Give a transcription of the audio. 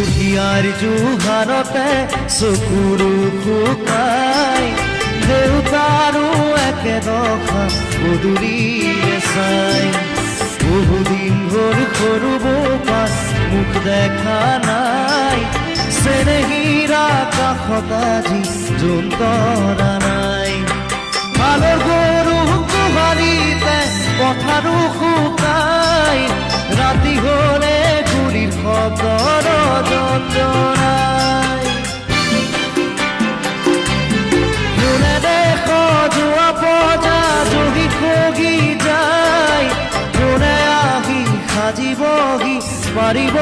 বুঢ়িয়াৰ জোহাৰতে চকুৰো শুকাই দেউতাৰো একেদশা পদূলিৰে চাই বহুদিন হ'ল সৰু বোপাৰ মুখ দেখা নাই চেনেহীৰা কাষত আজি জোন তৰা নাই ভালৰ গৰু গোহালিতে পথাৰো শুকাই ৰাতি হ'লে গুলিৰ শব্দৰ যন্ত্ৰণাই যোনে দেশ যোৱা পজা জহি খগি যায় যোনে আহি সাজিবহি পাৰিব